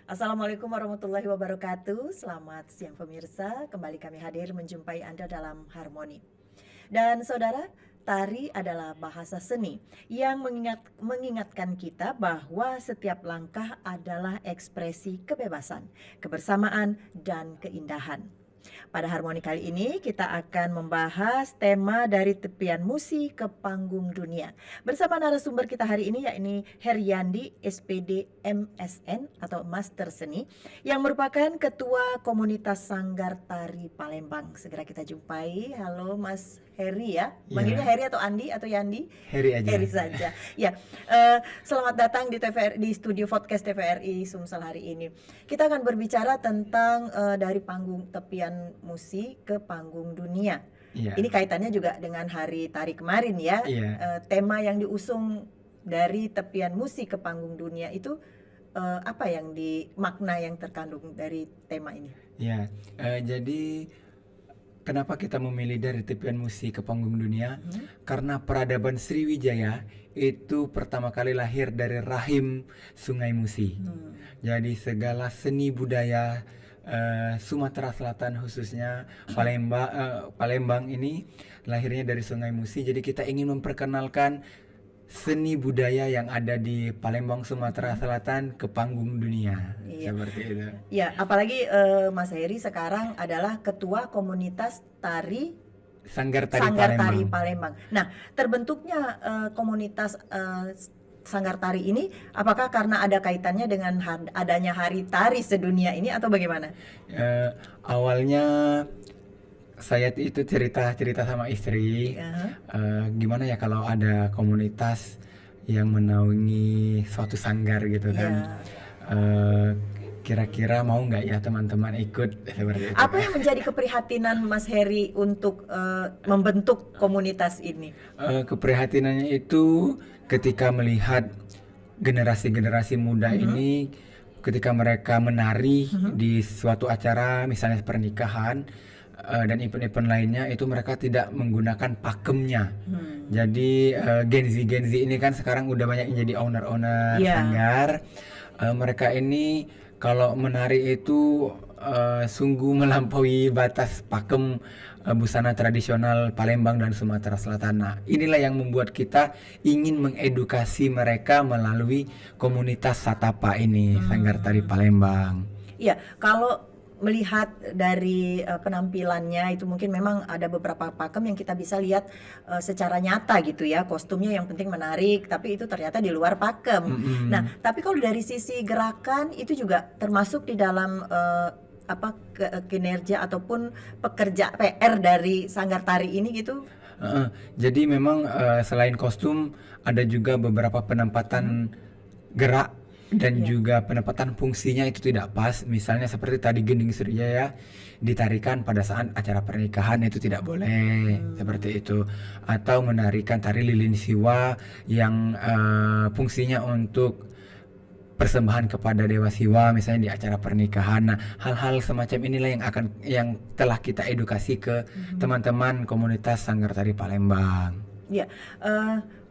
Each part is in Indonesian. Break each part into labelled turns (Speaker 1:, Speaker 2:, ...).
Speaker 1: Assalamualaikum warahmatullahi wabarakatuh. Selamat siang pemirsa. Kembali kami hadir menjumpai Anda dalam Harmoni. Dan saudara, tari adalah bahasa seni yang mengingatkan kita bahwa setiap langkah adalah ekspresi kebebasan, kebersamaan, dan keindahan. Pada Harmoni kali ini kita akan membahas tema dari tepian musik ke panggung dunia. Bersama narasumber kita hari ini yakni Heryandi SPD MSN atau Master Seni yang merupakan Ketua Komunitas Sanggar Tari Palembang. Segera kita jumpai. Halo Mas Heri ya. Manggilnya Heri atau Andi atau Yandi?
Speaker 2: Heri aja.
Speaker 1: Heri saja. Ya, selamat datang di TVRI, di studio podcast TVRI Sumsel hari ini. Kita akan berbicara tentang dari panggung tepian musik ke panggung dunia. Ini kaitannya juga dengan Hari Tari kemarin ya. Tema yang diusung dari tepian musik ke panggung dunia itu apa yang makna yang terkandung dari tema ini?
Speaker 2: Jadi kenapa kita memilih dari tepian musik ke panggung dunia? Karena peradaban Sriwijaya itu pertama kali lahir dari rahim Sungai Musi. Jadi segala seni budaya Sumatera Selatan khususnya Palembang ini lahirnya dari Sungai Musi. Jadi kita ingin memperkenalkan seni budaya yang ada di Palembang Sumatera Selatan ke panggung dunia. Seperti itu.
Speaker 1: Ya, apalagi Mas Heri sekarang adalah Ketua Komunitas Tari
Speaker 2: Sanggar Tari
Speaker 1: Palembang. Nah, terbentuknya komunitas Sanggar Tari ini apakah karena ada kaitannya dengan adanya Hari Tari sedunia ini atau bagaimana?
Speaker 2: Awalnya saya itu cerita sama istri, gimana ya kalau ada komunitas yang menaungi suatu sanggar gitu kan. Kira-kira mau nggak ya teman-teman ikut seperti itu.
Speaker 1: Apa yang menjadi keprihatinan Mas Heri untuk membentuk komunitas ini?
Speaker 2: Keprihatinannya itu ketika melihat generasi-generasi muda ini ketika mereka menari di suatu acara misalnya pernikahan dan event-event lainnya itu mereka tidak menggunakan pakemnya. Jadi Gen Z ini kan sekarang udah banyak yang jadi owner sanggar. Mereka ini kalau menari itu sungguh melampaui batas pakem busana tradisional Palembang dan Sumatera Selatan. Nah, inilah yang membuat kita ingin mengedukasi mereka melalui komunitas Satapa ini, Sanggar Tari Palembang.
Speaker 1: Iya, kalau melihat dari penampilannya itu mungkin memang ada beberapa pakem yang kita bisa lihat secara nyata gitu ya, kostumnya yang penting menarik tapi itu ternyata di luar pakem. Nah, tapi kalau dari sisi gerakan itu juga termasuk di dalam kinerja ataupun pekerja PR dari Sanggar Tari ini gitu.
Speaker 2: Jadi memang selain kostum ada juga beberapa penempatan gerak dan juga penempatan fungsinya itu tidak pas. Misalnya seperti tadi Gending Sriwijaya ditarikan pada saat acara pernikahan itu tidak boleh, seperti itu. Atau menarikan tari lilin siwa yang fungsinya untuk persembahan kepada Dewa Siwa misalnya di acara pernikahan. Nah, hal-hal semacam inilah yang telah kita edukasi ke teman-teman komunitas Sanggar Tari Palembang.
Speaker 1: Ya,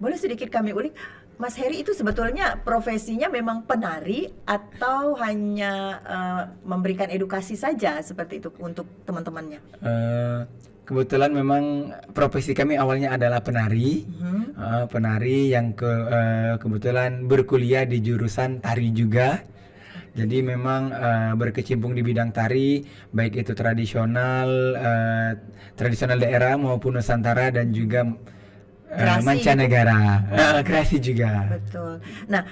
Speaker 1: boleh sedikit kami ulik, Mas Heri itu sebetulnya profesinya memang penari atau hanya memberikan edukasi saja seperti itu untuk teman-temannya?
Speaker 2: Kebetulan memang profesi kami awalnya adalah penari, penari yang kebetulan berkuliah di jurusan tari juga. Jadi memang berkecimpung di bidang tari, baik itu tradisional daerah maupun Nusantara dan juga mancanegara, kreasi juga.
Speaker 1: Betul. Nah,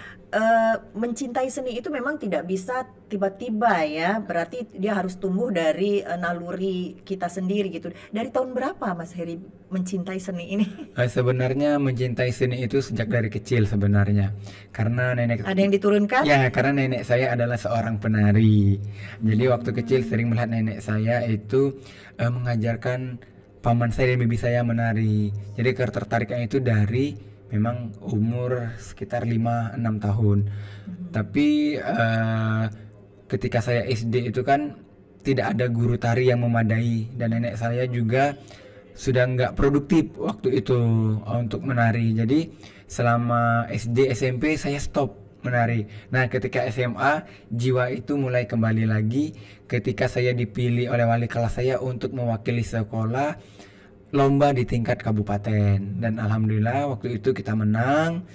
Speaker 1: mencintai seni itu memang tidak bisa tiba-tiba ya, berarti dia harus tumbuh dari naluri kita sendiri gitu. Dari tahun berapa Mas Heri mencintai seni ini?
Speaker 2: Sebenarnya mencintai seni itu sejak dari kecil sebenarnya, karena nenek.
Speaker 1: Ada yang diturunkan?
Speaker 2: Ya, karena nenek saya adalah seorang penari. Jadi waktu kecil sering melihat nenek saya itu mengajarkan paman saya dan bibi saya menari. Jadi ketertarikan itu dari memang umur sekitar 5-6 tahun. Tapi ketika saya SD itu kan tidak ada guru tari yang memadai dan nenek saya juga sudah nggak produktif waktu itu untuk menari. Jadi selama SD SMP saya stop menari. Nah, ketika SMA jiwa itu mulai kembali lagi ketika saya dipilih oleh wali kelas saya untuk mewakili sekolah lomba di tingkat kabupaten, dan alhamdulillah waktu itu kita menang.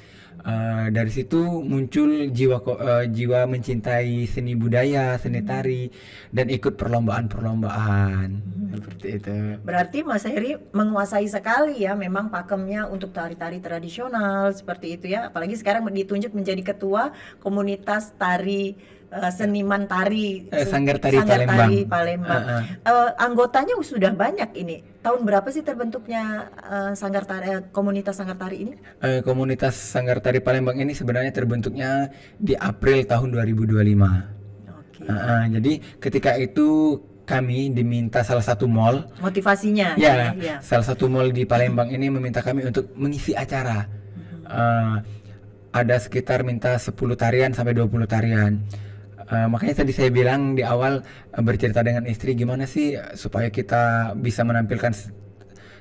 Speaker 2: Dari situ muncul jiwa mencintai seni budaya, seni tari, dan ikut perlombaan-perlombaan seperti itu.
Speaker 1: Berarti Mas Heri menguasai sekali ya memang pakemnya untuk tari-tari tradisional seperti itu ya. Apalagi sekarang ditunjuk menjadi ketua komunitas tari seniman tari
Speaker 2: Sanggar Tari Palembang.
Speaker 1: Palembang. Anggotanya sudah banyak ini. Tahun berapa sih terbentuknya sanggar tari, komunitas sanggar tari ini?
Speaker 2: Komunitas Sanggar Tari Palembang ini sebenarnya terbentuknya di April tahun 2025.
Speaker 1: Oke.
Speaker 2: Jadi ketika itu kami diminta salah satu mall,
Speaker 1: Motivasinya
Speaker 2: ya,
Speaker 1: ya.
Speaker 2: salah satu mall di Palembang ini meminta kami untuk mengisi acara. Ada sekitar minta 10 tarian sampai 20 tarian. Makanya tadi saya bilang di awal, bercerita dengan istri gimana sih supaya kita bisa menampilkan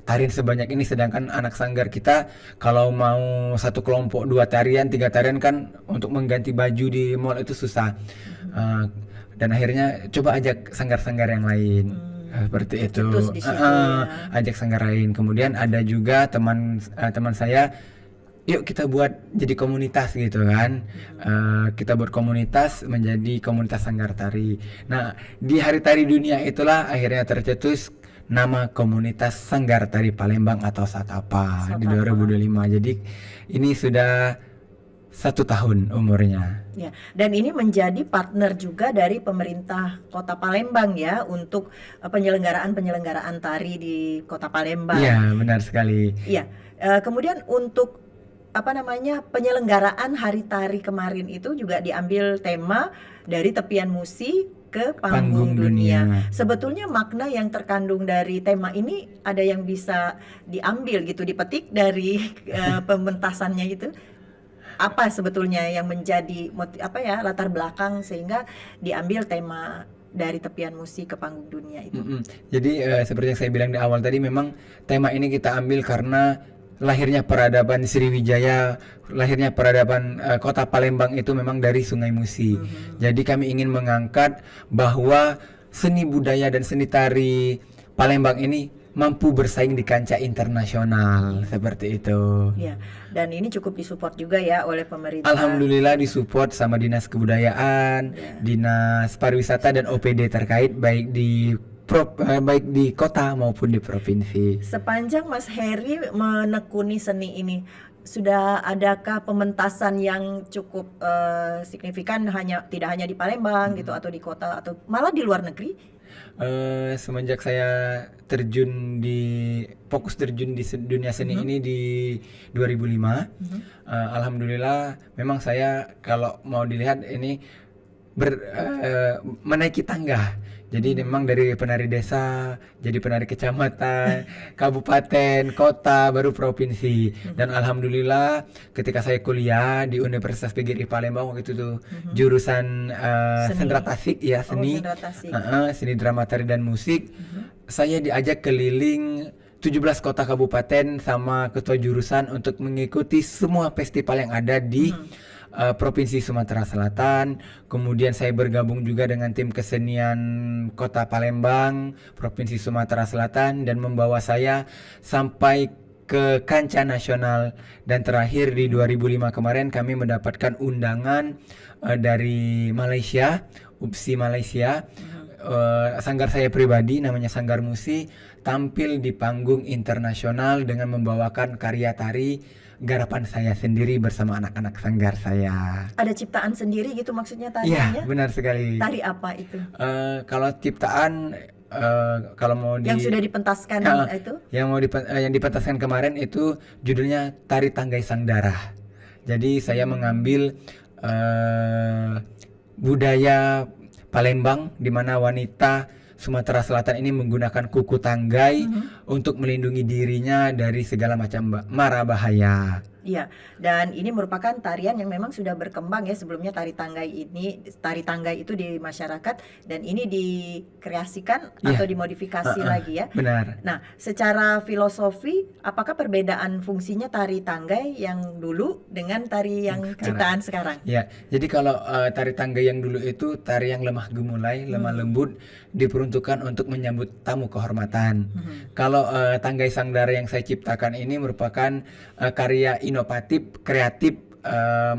Speaker 2: tarian sebanyak ini, sedangkan anak sanggar kita kalau mau satu kelompok 2 tarian 3 tarian kan untuk mengganti baju di mall itu susah. Dan akhirnya coba ajak sanggar-sanggar yang lain. Seperti itu.
Speaker 1: Tercetus di situ ya.
Speaker 2: Ajak sanggar lain. Kemudian ada juga teman saya, yuk kita buat jadi komunitas gitu kan. Kita buat komunitas menjadi komunitas sanggar tari. Nah, di Hari Tari Dunia itulah akhirnya tercetus nama komunitas Sanggar Tari Palembang atau Satapa di 2025. Jadi ini sudah 1 tahun umurnya.
Speaker 1: Ya, dan ini menjadi partner juga dari pemerintah Kota Palembang ya untuk penyelenggaraan tari di Kota Palembang.
Speaker 2: Iya, benar sekali.
Speaker 1: Iya. Kemudian untuk penyelenggaraan Hari Tari kemarin itu juga diambil tema dari tepian musi ke panggung dunia. Sebetulnya makna yang terkandung dari tema ini ada yang bisa diambil gitu, dipetik dari pementasannya itu. Apa sebetulnya yang menjadi latar belakang sehingga diambil tema dari tepian musi ke panggung dunia itu?
Speaker 2: Jadi seperti yang saya bilang di awal tadi, memang tema ini kita ambil karena lahirnya peradaban Sriwijaya, lahirnya peradaban Kota Palembang itu memang dari Sungai Musi. Jadi kami ingin mengangkat bahwa seni budaya dan seni tari Palembang ini mampu bersaing di kancah internasional seperti itu.
Speaker 1: Ya, dan ini cukup disupport juga ya oleh pemerintah.
Speaker 2: Alhamdulillah disupport sama Dinas Kebudayaan, Dinas Pariwisata dan OPD terkait baik di kota maupun di provinsi.
Speaker 1: Sepanjang Mas Heri menekuni seni ini, sudah adakah pementasan yang cukup signifikan tidak hanya di Palembang gitu atau di kota atau malah di luar negeri?
Speaker 2: Semenjak saya fokus terjun di dunia seni ini di 2005, alhamdulillah memang saya kalau mau dilihat ini menaiki tangga. Jadi memang dari penari desa, jadi penari kecamatan, kabupaten, kota, baru provinsi. Dan alhamdulillah ketika saya kuliah di Universitas PGRI Palembang waktu itu tuh jurusan Sendra Tasik ya, seni, seni drama tari dan musik. Saya diajak keliling 17 kota kabupaten sama ketua jurusan untuk mengikuti semua festival yang ada di Provinsi Sumatera Selatan. Kemudian saya bergabung juga dengan tim kesenian Kota Palembang, Provinsi Sumatera Selatan, dan membawa saya sampai ke kancah nasional. Dan terakhir di 2005 kemarin kami mendapatkan undangan dari Malaysia, UPSI Malaysia. Sanggar saya pribadi namanya Sanggar Musi tampil di panggung internasional dengan membawakan karya tari garapan saya sendiri bersama anak-anak sanggar saya.
Speaker 1: Ada ciptaan sendiri gitu maksudnya
Speaker 2: Iya,
Speaker 1: tariannya?
Speaker 2: benar sekali.
Speaker 1: Tari apa itu?
Speaker 2: Kalau ciptaan, kalau mau
Speaker 1: yang sudah dipentaskan itu?
Speaker 2: Yang dipentaskan kemarin itu judulnya Tari Tanggai Sang Darah. Jadi saya mengambil budaya Palembang di mana wanita Sumatera Selatan ini menggunakan kuku tanggai untuk melindungi dirinya dari segala macam mara bahaya.
Speaker 1: Iya, dan ini merupakan tarian yang memang sudah berkembang ya. Sebelumnya tari tanggai itu di masyarakat, dan ini dikreasikan atau
Speaker 2: Iya,
Speaker 1: dimodifikasi
Speaker 2: heeh,
Speaker 1: lagi ya.
Speaker 2: benar.
Speaker 1: Nah, secara filosofi, apakah perbedaan fungsinya tari tanggai yang dulu dengan tari
Speaker 2: Yang
Speaker 1: yang
Speaker 2: sekarang.
Speaker 1: ciptaan sekarang?
Speaker 2: Ya, jadi kalau tari tangga yang dulu itu tari yang lemah gemulai, lemah
Speaker 1: Hmm.
Speaker 2: lembut, diperuntukkan untuk menyambut tamu kehormatan.
Speaker 1: Mhm.
Speaker 2: Kalau tanggai sangdara yang saya ciptakan ini merupakan karya inovatif, kreatif,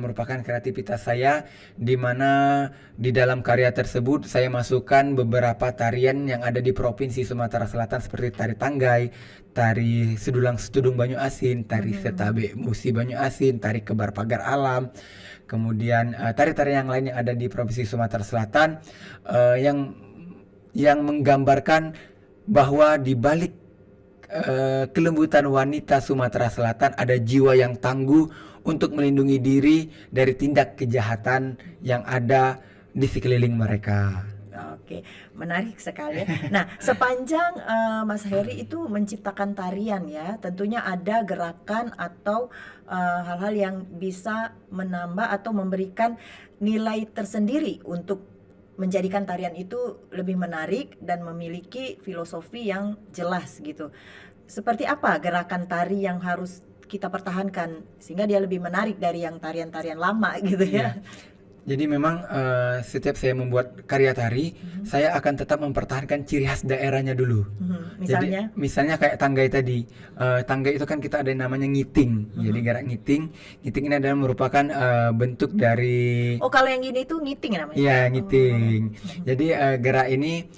Speaker 2: merupakan kreativitas saya, di mana di dalam karya tersebut saya masukkan beberapa tarian yang ada di Provinsi Sumatera Selatan seperti tari tanggai, tari sedulang setudung Banyu Asin, tari setabe musi Banyu Asin, tari kebar pagar alam, kemudian tari-tari yang lain yang ada di Provinsi Sumatera Selatan, yang menggambarkan bahwa di balik kelembutan wanita Sumatera Selatan ada jiwa yang tangguh untuk melindungi diri dari tindak kejahatan yang ada di sekeliling mereka.
Speaker 1: Oke, menarik sekali ya. Nah, sepanjang Mas Heri itu menciptakan tarian ya, tentunya ada gerakan atau hal-hal yang bisa menambah atau memberikan nilai tersendiri untuk menjadikan tarian itu lebih menarik dan memiliki filosofi yang jelas gitu. Seperti apa gerakan tari yang harus kita pertahankan sehingga dia lebih menarik dari yang tarian-tarian lama gitu ya?
Speaker 2: Iya. Jadi memang setiap saya membuat karya tari, saya akan tetap mempertahankan ciri khas daerahnya dulu.
Speaker 1: Misalnya?
Speaker 2: Jadi misalnya kayak tanggai tadi, tanggai itu kan kita ada yang namanya ngiting. Jadi gerak ngiting, ngiting ini adalah merupakan bentuk dari,
Speaker 1: Oh, kalau yang gini tuh ngiting namanya?
Speaker 2: ya,
Speaker 1: Oh.
Speaker 2: ngiting. Jadi gerak ini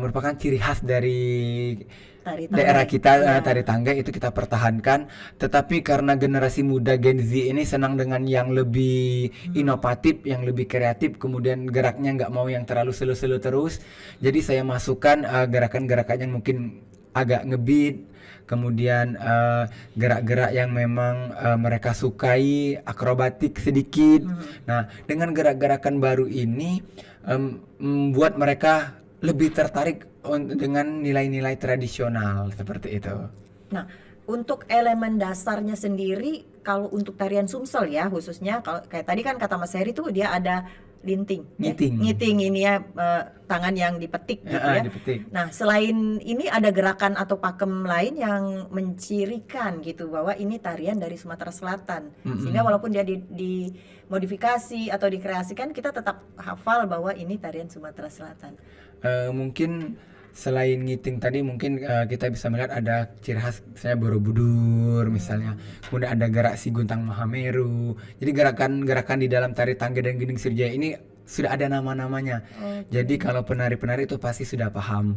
Speaker 2: merupakan ciri khas dari
Speaker 1: Tari
Speaker 2: daerah
Speaker 1: tanggai.
Speaker 2: kita,
Speaker 1: Iya.
Speaker 2: tari tangga itu kita pertahankan. Tetapi karena generasi muda Gen Z ini senang dengan yang lebih inovatif, yang lebih kreatif, kemudian geraknya nggak mau yang terlalu slow-slow terus, jadi saya masukkan gerakan-gerakan yang mungkin agak ngebeat, kemudian gerak-gerak yang memang mereka sukai, akrobatik sedikit. Nah, dengan gerak-gerakan baru ini membuat mereka lebih tertarik dengan nilai-nilai tradisional seperti itu.
Speaker 1: Nah, untuk elemen dasarnya sendiri, kalau untuk tarian Sumsel ya khususnya, kalau kayak tadi kan kata Mas Heri tuh dia ada linting, ya?
Speaker 2: Ngiting.
Speaker 1: Ngiting ini ya, tangan yang dipetik gitu ya.
Speaker 2: Dipetik.
Speaker 1: Nah, selain ini ada gerakan atau pakem lain yang mencirikan gitu bahwa ini tarian dari Sumatera Selatan. Sehingga walaupun dia dimodifikasi atau dikreasikan, kita tetap hafal bahwa ini tarian Sumatera Selatan.
Speaker 2: Mungkin selain ngiting tadi, mungkin kita bisa melihat ada ciri khas misalnya Borobudur misalnya, kemudian ada gerak si Guntang Mahameru. Jadi gerakan-gerakan di dalam tari tangga dan gending Sirjaya ini sudah ada nama-namanya. Jadi kalau penari-penari itu pasti sudah paham.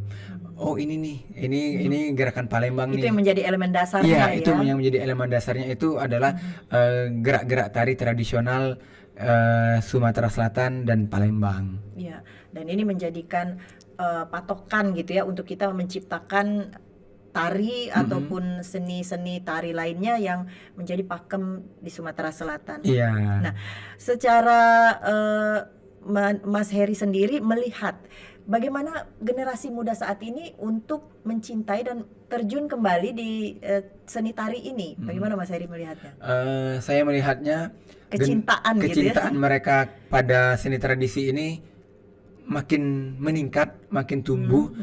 Speaker 2: Oh, ini nih, ini gerakan Palembang
Speaker 1: Itu
Speaker 2: nih.
Speaker 1: yang menjadi elemen dasarnya
Speaker 2: Iya,
Speaker 1: ya.
Speaker 2: itu yang menjadi elemen dasarnya itu adalah gerak-gerak tari tradisional Sumatera Selatan dan Palembang.
Speaker 1: Iya, dan ini menjadikan patokan gitu ya untuk kita menciptakan tari ataupun seni-seni tari lainnya yang menjadi pakem di Sumatera Selatan.
Speaker 2: Iya.
Speaker 1: Nah, secara Mas Heri sendiri melihat bagaimana generasi muda saat ini untuk mencintai dan terjun kembali di seni tari ini. Bagaimana Mas Heri melihatnya?
Speaker 2: Saya melihatnya
Speaker 1: Kecintaan gitu ya.
Speaker 2: kecintaan mereka pada seni tradisi ini makin meningkat, makin tumbuh.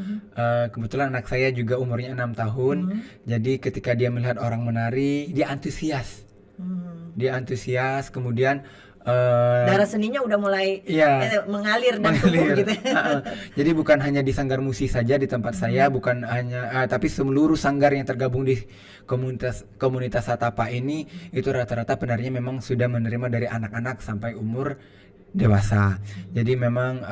Speaker 2: Kebetulan anak saya juga umurnya 6 tahun. Jadi ketika dia melihat orang menari, dia antusias. Dia antusias, kemudian
Speaker 1: Darah seninya udah mulai
Speaker 2: iya,
Speaker 1: mengalir dan tumbuh
Speaker 2: mengalir.
Speaker 1: gitu.
Speaker 2: Jadi bukan hanya di Sanggar Musi saja di tempat saya, bukan hanya tapi seluruh sanggar yang tergabung di komunitas Satapa ini itu rata-rata penarinya memang sudah menerima dari anak-anak sampai umur dewasa. Jadi memang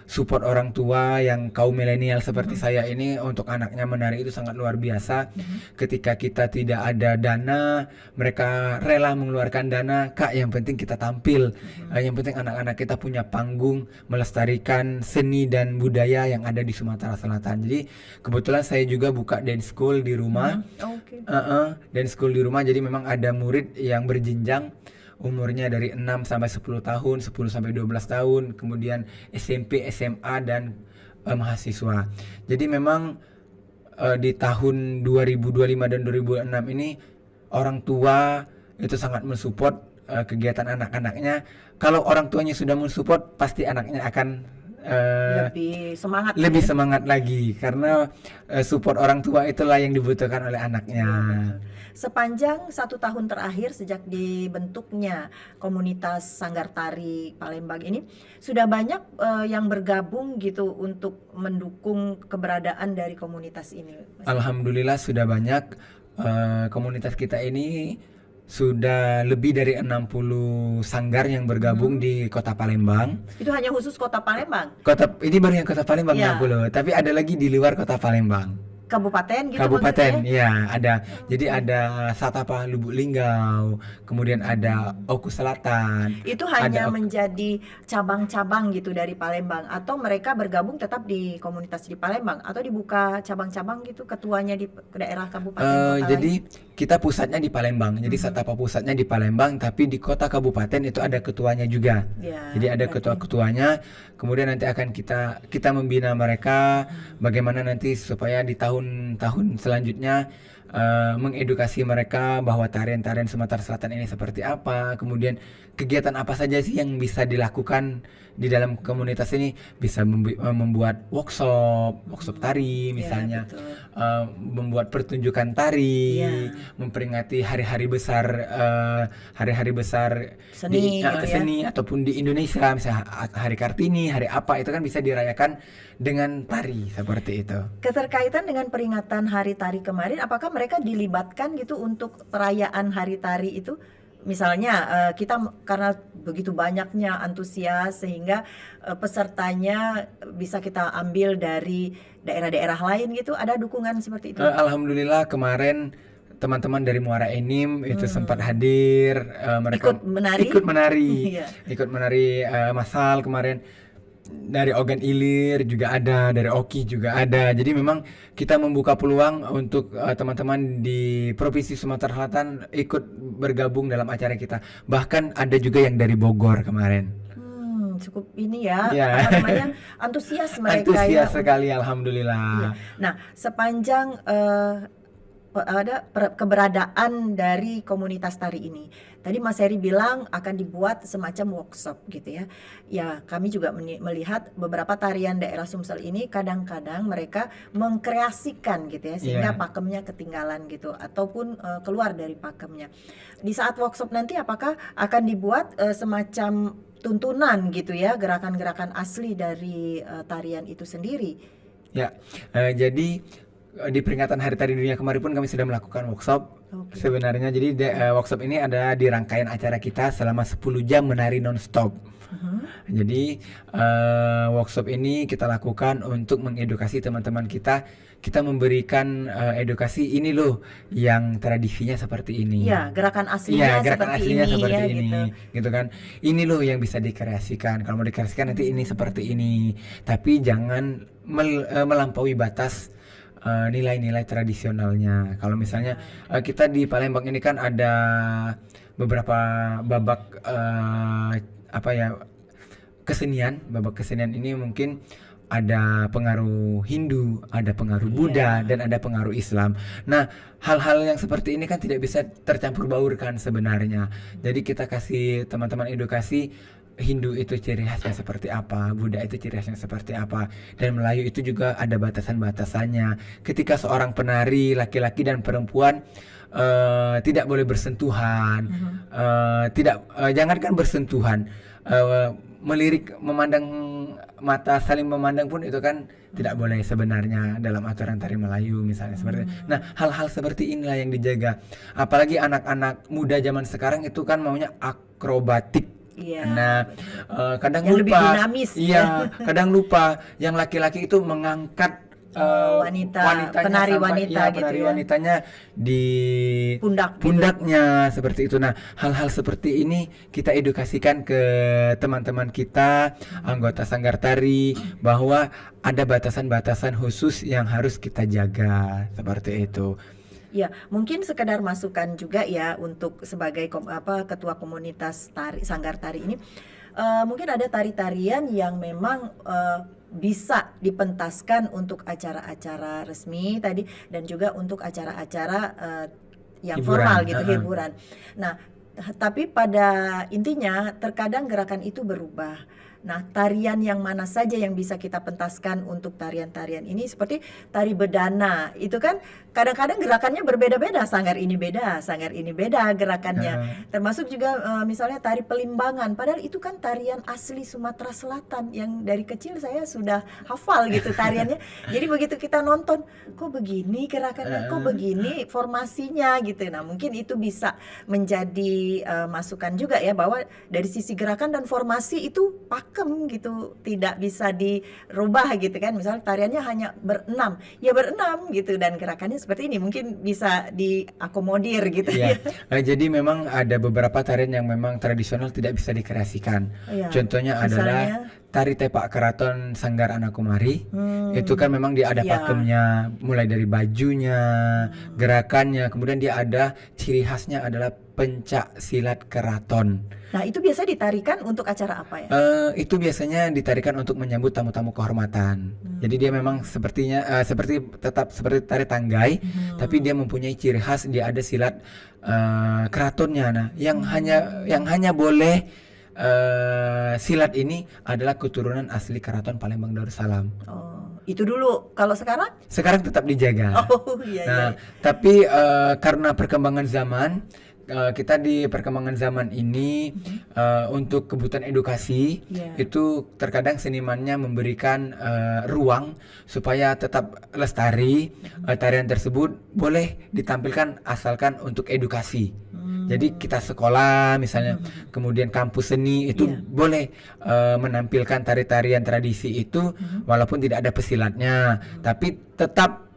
Speaker 2: support orang tua yang kaum milenial seperti saya ini untuk anaknya menari itu sangat luar biasa. Ketika kita tidak ada dana, mereka rela mengeluarkan dana. Kak, yang penting kita tampil. Yang penting anak-anak kita punya panggung melestarikan seni dan budaya yang ada di Sumatera Selatan. Jadi kebetulan saya juga buka dance school di rumah.
Speaker 1: Oke.
Speaker 2: Dance school di rumah, jadi memang ada murid yang berjenjang umurnya dari 6 sampai 10 tahun, 10 sampai 12 tahun, kemudian SMP, SMA dan mahasiswa. Jadi memang di tahun 2025 dan 2006 ini orang tua itu sangat mensupport kegiatan anak-anaknya. Kalau orang tuanya sudah mensupport, pasti anaknya akan
Speaker 1: Lebih semangat
Speaker 2: lebih
Speaker 1: ya.
Speaker 2: semangat lagi, karena support orang tua itulah yang dibutuhkan oleh anaknya.
Speaker 1: Iya, betul. Sepanjang 1 tahun terakhir sejak dibentuknya komunitas Sanggar Tari Palembang ini, sudah banyak yang bergabung gitu untuk mendukung keberadaan dari komunitas ini, Mas Edi.
Speaker 2: Alhamdulillah sudah banyak. Komunitas kita ini sudah lebih dari 60 sanggar yang bergabung di Kota Palembang.
Speaker 1: Itu hanya khusus Kota Palembang,
Speaker 2: Kota ini baru yang Kota Palembang
Speaker 1: ya,
Speaker 2: 60, tapi ada lagi di luar Kota Palembang.
Speaker 1: kabupaten gitu
Speaker 2: Kabupaten,
Speaker 1: maksudnya.
Speaker 2: ya ada. Jadi ada Satapa Lubuk Linggau, kemudian ada Oku Selatan,
Speaker 1: Itu
Speaker 2: ada
Speaker 1: hanya menjadi cabang-cabang gitu dari Palembang, atau mereka bergabung tetap di komunitas di Palembang, atau dibuka cabang-cabang gitu, ketuanya di daerah kabupaten kota lain.
Speaker 2: Jadi kita pusatnya di Palembang. Jadi Satapa pusatnya di Palembang, tapi di kota kabupaten itu ada ketuanya juga.
Speaker 1: Ya,
Speaker 2: Jadi ada
Speaker 1: berarti
Speaker 2: ketua-ketuanya. Kemudian nanti akan kita membina mereka bagaimana nanti supaya di tahun-tahun selanjutnya mengedukasi mereka bahwa tarian-tarian Sumatera Selatan ini seperti apa, kemudian kegiatan apa saja sih yang bisa dilakukan di dalam komunitas ini. Bisa membuat workshop tari
Speaker 1: ya
Speaker 2: misalnya,
Speaker 1: betul.
Speaker 2: membuat pertunjukan tari,
Speaker 1: Ya,
Speaker 2: memperingati hari-hari besar
Speaker 1: seni gitu ya.
Speaker 2: seni ataupun di Indonesia, misalnya Hari Kartini, hari apa itu kan bisa dirayakan dengan tari seperti itu.
Speaker 1: Keterkaitan dengan peringatan Hari Tari kemarin, apakah mereka dilibatkan gitu untuk perayaan Hari Tari itu? Misalnya kita karena begitu banyaknya antusias sehingga pesertanya bisa kita ambil dari daerah-daerah lain gitu, ada dukungan seperti itu?
Speaker 2: Alhamdulillah kemarin teman-teman dari Muara Enim itu sempat hadir, mereka
Speaker 1: Ikut menari?
Speaker 2: ikut menari,
Speaker 1: Iya.
Speaker 2: ikut menari massal kemarin. Dari Ogan Ilir juga ada, dari Oki juga ada. Jadi memang kita membuka peluang untuk teman-teman di Provinsi Sumatera Selatan ikut bergabung dalam acara kita. Bahkan ada juga yang dari Bogor kemarin.
Speaker 1: Cukup ini ya,
Speaker 2: Ya,
Speaker 1: apa namanya, antusias mereka ya.
Speaker 2: antusias sekali, alhamdulillah.
Speaker 1: Nah, sepanjang ada keberadaan dari komunitas tari ini. Tadi Mas Heri bilang akan dibuat semacam workshop gitu ya. Ya, kami juga melihat beberapa tarian daerah Sumsel ini kadang-kadang mereka mengkreasikan gitu ya, sehingga
Speaker 2: Iya.
Speaker 1: pakemnya ketinggalan gitu ataupun keluar dari pakemnya. Di saat workshop nanti apakah akan dibuat semacam tuntunan gitu ya, gerakan-gerakan asli dari tarian itu sendiri?
Speaker 2: Ya, jadi di peringatan Hari Tari Dunia kemarin pun kami sudah melakukan workshop.
Speaker 1: Oke.
Speaker 2: Sebenarnya jadi workshop ini ada di rangkaian acara kita selama 10 jam menari non-stop. Jadi workshop ini kita lakukan untuk mengedukasi teman-teman kita. Kita memberikan edukasi, ini loh yang tradisinya seperti ini.
Speaker 1: Ya, gerakan
Speaker 2: Iya,
Speaker 1: aslinya
Speaker 2: gerakan
Speaker 1: seperti
Speaker 2: aslinya
Speaker 1: ini
Speaker 2: seperti
Speaker 1: ya
Speaker 2: ini,
Speaker 1: gitu.
Speaker 2: gitu kan. Ini loh yang bisa dikreasikan. Kalau mau dikreasikan nanti ini seperti ini. Tapi jangan melampaui batas nilai-nilai tradisionalnya. Kalau misalnya kita di Palembang ini kan ada beberapa babak apa ya, babak kesenian ini mungkin ada pengaruh Hindu, ada pengaruh Buddha, dan ada pengaruh Islam. Nah, hal-hal yang seperti ini kan tidak bisa tercampur baurkan sebenarnya. Jadi kita kasih teman-teman edukasi, Hindu itu ciri khasnya seperti apa, Buddha itu ciri khasnya seperti apa, dan Melayu itu juga ada batasan-batasannya. Ketika seorang penari laki-laki dan perempuan tidak boleh bersentuhan, jangankan bersentuhan, melirik, memandang mata, saling memandang pun itu kan tidak boleh sebenarnya dalam aturan tari Melayu misalnya seperti itu. Nah, hal-hal seperti inilah yang dijaga. Apalagi anak-anak muda zaman sekarang itu kan maunya akrobatik.
Speaker 1: Iya.
Speaker 2: Nah, kadang
Speaker 1: Yang lebih
Speaker 2: lupa.
Speaker 1: dinamis,
Speaker 2: Iya, kadang lupa yang laki-laki itu mengangkat
Speaker 1: penari wanita gitu
Speaker 2: penari
Speaker 1: ya.
Speaker 2: wanitanya di
Speaker 1: Pundak gitu.
Speaker 2: pundaknya seperti itu. Nah, hal-hal seperti ini kita edukasikan ke teman-teman kita, anggota Sanggar Tari, bahwa ada batasan-batasan khusus yang harus kita jaga seperti itu.
Speaker 1: Ya, mungkin sekedar masukan juga ya untuk sebagai ketua komunitas tari Sanggar Tari ini. Mungkin ada tari-tarian yang memang bisa dipentaskan untuk acara-acara resmi tadi, dan juga untuk acara-acara yang
Speaker 2: Hiburan,
Speaker 1: formal gitu, hiburan. Nah, Tapi pada intinya terkadang gerakan itu berubah. Nah, tarian yang mana saja yang bisa kita pentaskan untuk tarian-tarian ini seperti tari bedana. Itu kan kadang-kadang gerakannya berbeda-beda, sanggar ini beda gerakannya. Termasuk juga misalnya tari pelimbangan. Padahal itu kan tarian asli Sumatera Selatan yang dari kecil saya sudah hafal gitu tariannya. Jadi begitu kita nonton, kok begini gerakannya, kok begini formasinya gitu. Nah, mungkin itu bisa menjadi masukan juga ya, bahwa dari sisi gerakan dan formasi itu pakem gitu, tidak bisa dirubah gitu kan. Misalnya tariannya hanya berenam, ya berenam gitu, dan gerakannya seperti ini mungkin bisa diakomodir gitu
Speaker 2: Ya,
Speaker 1: ya.
Speaker 2: jadi memang ada beberapa tarian yang memang tradisional tidak bisa dikreasikan.
Speaker 1: Iya,
Speaker 2: Contohnya adalah
Speaker 1: misalnya
Speaker 2: tari tepak keraton Sanggar Anak Kumari. Itu
Speaker 1: hmm,
Speaker 2: kan memang dia ada
Speaker 1: ya.
Speaker 2: pakemnya, mulai dari bajunya, gerakannya, kemudian dia ada ciri khasnya adalah pencak silat keraton.
Speaker 1: Nah, itu biasa ditarikan untuk acara apa ya?
Speaker 2: Itu biasanya ditarikan untuk menyambut tamu-tamu kehormatan. Jadi dia memang sepertinya tetap seperti tari tanggai, tapi dia mempunyai ciri khas, dia ada silat keratonnya. Nah, yang hanya boleh silat ini adalah keturunan asli Keraton Palembang Darussalam.
Speaker 1: Oh, itu dulu. Kalau sekarang?
Speaker 2: Sekarang tetap dijaga.
Speaker 1: Oh, iya, iya.
Speaker 2: Nah, tapi karena perkembangan zaman, kita di perkembangan zaman ini untuk kebutuhan edukasi,
Speaker 1: Iya.
Speaker 2: itu terkadang senimannya memberikan ruang supaya tetap lestari. Tarian tersebut boleh ditampilkan asalkan untuk edukasi. Jadi kita sekolah misalnya, kemudian kampus seni itu
Speaker 1: Iya.
Speaker 2: boleh menampilkan tari-tarian tradisi itu walaupun tidak ada pesilatnya, tapi tetap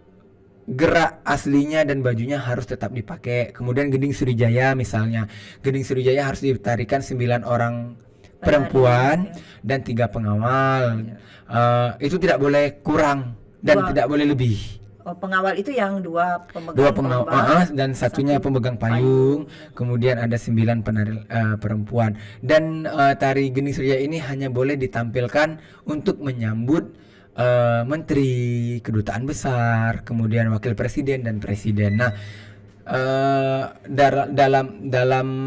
Speaker 2: gerak aslinya dan bajunya harus tetap dipakai. Kemudian Gending Surijaya misalnya, Gending Surijaya harus ditarikan 9 orang perempuan dan 3 pengawal. Itu tidak boleh kurang dan
Speaker 1: Dua.
Speaker 2: tidak boleh lebih.
Speaker 1: Oh, pengawal itu yang dua pemegang
Speaker 2: Dua pengawal
Speaker 1: tombak,
Speaker 2: dan satunya
Speaker 1: satu
Speaker 2: pemegang payung, kemudian ada 9 penari perempuan. Dan tari Gending Surijaya ini hanya boleh ditampilkan untuk menyambut menteri, kedutaan besar, kemudian wakil presiden dan presiden. Nah, dalam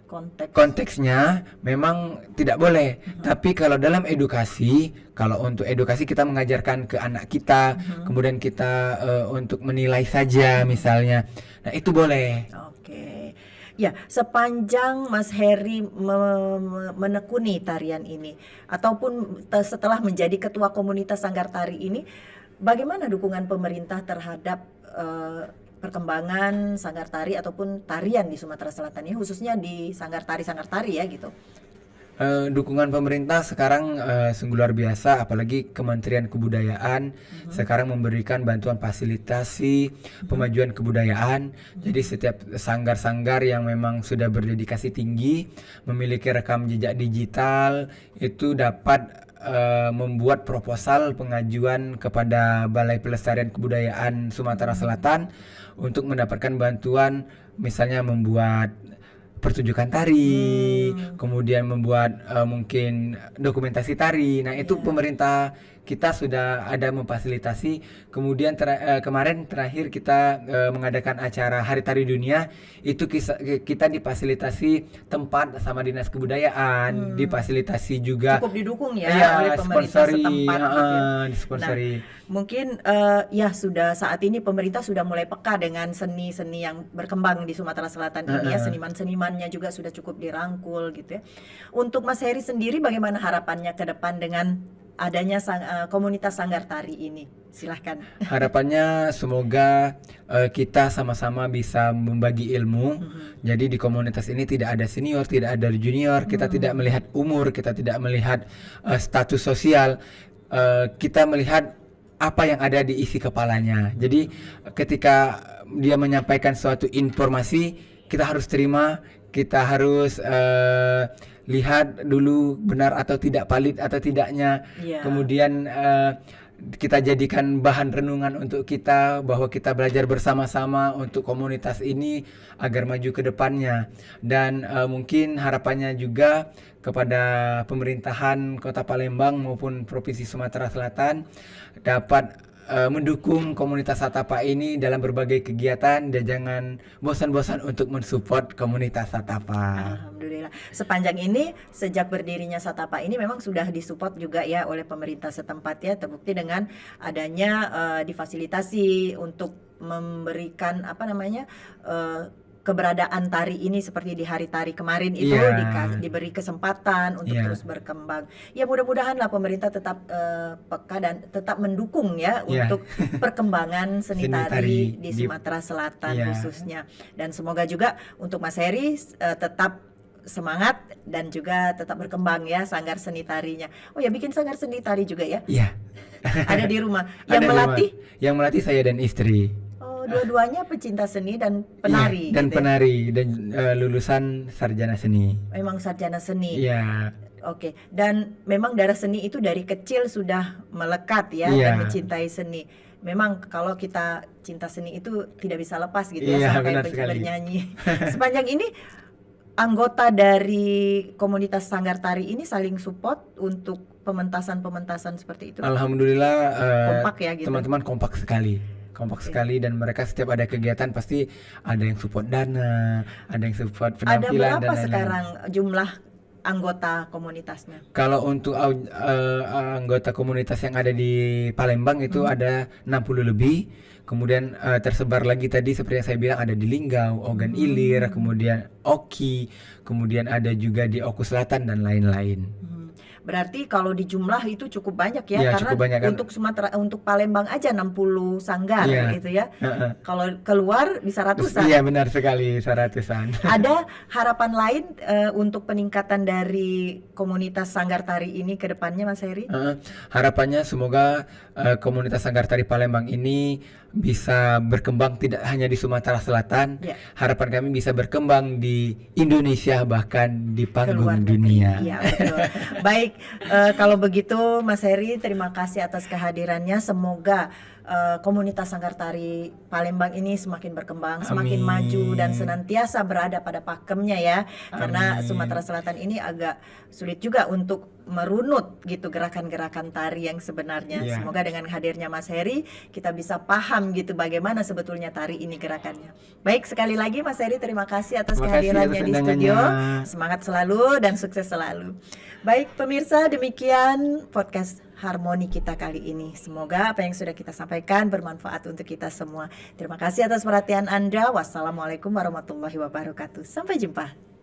Speaker 1: konteks.
Speaker 2: konteksnya memang tidak boleh. Tapi kalau dalam edukasi, kalau untuk edukasi kita mengajarkan ke anak kita, kemudian kita untuk menilai saja misalnya. Nah, itu boleh.
Speaker 1: Oke. Ya, sepanjang Mas Heri menekuni tarian ini, ataupun setelah menjadi ketua komunitas Sanggar Tari ini, bagaimana dukungan pemerintah terhadap perkembangan Sanggar Tari ataupun tarian di Sumatera Selatan ini, khususnya di Sanggar Tari ya gitu?
Speaker 2: Dukungan pemerintah sekarang sungguh luar biasa, apalagi Kementerian Kebudayaan sekarang memberikan bantuan fasilitasi pemajuan kebudayaan. Jadi setiap sanggar-sanggar yang memang sudah berdedikasi tinggi, memiliki rekam jejak digital, itu dapat membuat proposal pengajuan kepada Balai Pelestarian Kebudayaan Sumatera Selatan untuk mendapatkan bantuan, misalnya membuat pertunjukan tari, kemudian membuat mungkin dokumentasi tari. Nah, itu pemerintah kita sudah ada memfasilitasi. Kemudian kemarin terakhir kita mengadakan acara Hari Tari Dunia, itu kita difasilitasi tempat sama Dinas Kebudayaan, difasilitasi juga
Speaker 1: Cukup didukung ya
Speaker 2: iya,
Speaker 1: oleh pemerintah
Speaker 2: sponsori,
Speaker 1: setempat gitu ya.
Speaker 2: disponsori.
Speaker 1: Mungkin ya sudah saat ini pemerintah sudah mulai peka dengan seni-seni yang berkembang di Sumatera Selatan ini ya, seniman-senimannya juga sudah cukup dirangkul gitu ya. Untuk Mas Heri sendiri bagaimana harapannya ke depan dengan adanya komunitas Sanggar Tari ini? Silahkan.
Speaker 2: Harapannya semoga kita sama-sama bisa membagi ilmu. Jadi di komunitas ini tidak ada senior, tidak ada junior. Kita tidak melihat umur, kita tidak melihat status sosial. Kita melihat apa yang ada di isi kepalanya. Jadi ketika dia menyampaikan suatu informasi, kita harus terima, kita harus lihat dulu benar atau tidak, valid atau tidaknya.
Speaker 1: Iya.
Speaker 2: Kemudian kita jadikan bahan renungan untuk kita, bahwa kita belajar bersama-sama untuk komunitas ini agar maju ke depannya. Dan mungkin harapannya juga kepada pemerintahan Kota Palembang maupun Provinsi Sumatera Selatan dapat mendukung komunitas Satapa ini dalam berbagai kegiatan dan jangan bosan-bosan untuk mensupport komunitas Satapa.
Speaker 1: Alhamdulillah. Sepanjang ini, sejak berdirinya Satapa ini memang sudah disupport juga ya oleh pemerintah setempat ya, terbukti dengan adanya difasilitasi untuk memberikan keberadaan tari ini seperti di hari tari kemarin itu
Speaker 2: Iya.
Speaker 1: diberi kesempatan untuk
Speaker 2: Iya.
Speaker 1: terus berkembang. Ya mudah-mudahan lah pemerintah tetap peka dan tetap mendukung ya
Speaker 2: Iya.
Speaker 1: untuk perkembangan seni
Speaker 2: Seni
Speaker 1: tari
Speaker 2: tari
Speaker 1: di
Speaker 2: di-
Speaker 1: Sumatera Selatan
Speaker 2: Iya.
Speaker 1: khususnya. Dan semoga juga untuk Mas Heri tetap semangat dan juga tetap berkembang ya sanggar seni tarinya. Oh ya, bikin sanggar seni tari juga ya?
Speaker 2: Iya.
Speaker 1: Ada di rumah.
Speaker 2: Ada
Speaker 1: Yang
Speaker 2: di
Speaker 1: melatih?
Speaker 2: rumah. Yang melatih saya dan istri.
Speaker 1: Oh, dua-duanya pecinta seni dan penari.
Speaker 2: Iya, dan
Speaker 1: gitu ya?
Speaker 2: penari dan lulusan sarjana seni.
Speaker 1: Memang sarjana seni.
Speaker 2: Iya.
Speaker 1: Oke. Dan memang darah seni itu dari kecil sudah melekat ya
Speaker 2: Iya.
Speaker 1: dan mencintai seni. Memang kalau kita cinta seni itu tidak bisa lepas gitu ya
Speaker 2: Iya,
Speaker 1: sampai
Speaker 2: benar sekali.
Speaker 1: bernyanyi. Sepanjang ini anggota dari komunitas sanggar tari ini saling support untuk pementasan-pementasan seperti itu.
Speaker 2: Alhamdulillah
Speaker 1: Kompak ya gitu.
Speaker 2: teman-teman kompak sekali. Kompak sekali dan mereka setiap ada kegiatan pasti ada yang support dana, ada yang support
Speaker 1: Ada
Speaker 2: penampilan
Speaker 1: berapa
Speaker 2: dan lain-lain.
Speaker 1: sekarang jumlah anggota komunitasnya?
Speaker 2: Kalau untuk anggota komunitas yang ada di Palembang itu ada 60 lebih. Kemudian tersebar lagi tadi seperti yang saya bilang ada di Linggau, Ogan Ilir, kemudian Oki, kemudian ada juga di Oku Selatan dan lain-lain.
Speaker 1: Berarti kalau di jumlah itu cukup banyak ya,
Speaker 2: Iya,
Speaker 1: karena
Speaker 2: cukup banyak kan.
Speaker 1: untuk Sumatera, untuk Palembang aja 60 sanggar
Speaker 2: Iya.
Speaker 1: gitu ya.
Speaker 2: Heeh.
Speaker 1: Kalau keluar bisa ratusan.
Speaker 2: Iya benar sekali, seratusan.
Speaker 1: Ada harapan lain untuk peningkatan dari komunitas sanggar tari ini ke depannya, Mas Heri?
Speaker 2: Harapannya semoga komunitas Sanggar Tari Palembang ini bisa berkembang tidak hanya di Sumatera Selatan.
Speaker 1: Ya.
Speaker 2: Harapan kami bisa berkembang di Indonesia bahkan di
Speaker 1: Ke luar
Speaker 2: panggung
Speaker 1: negeri.
Speaker 2: dunia.
Speaker 1: Iya, betul. Baik, kalau begitu Mas Heri, terima kasih atas kehadirannya. Semoga komunitas sanggar tari Palembang ini semakin berkembang, semakin
Speaker 2: Amin.
Speaker 1: maju dan senantiasa berada pada pakemnya ya. Karena
Speaker 2: Amin.
Speaker 1: Sumatera Selatan ini agak sulit juga untuk merunut gitu gerakan-gerakan tari yang sebenarnya.
Speaker 2: Iya.
Speaker 1: Semoga dengan hadirnya Mas Heri kita bisa paham gitu bagaimana sebetulnya tari ini gerakannya. Baik, sekali lagi Mas Heri terima kasih atas
Speaker 2: Terima kasih
Speaker 1: kehadirannya
Speaker 2: atas
Speaker 1: di studio.
Speaker 2: undangannya.
Speaker 1: Semangat selalu dan sukses selalu. Baik pemirsa, demikian podcast Harmoni kita kali ini. Semoga apa yang sudah kita sampaikan bermanfaat untuk kita semua. Terima kasih atas perhatian Anda. Wassalamualaikum warahmatullahi wabarakatuh. Sampai jumpa.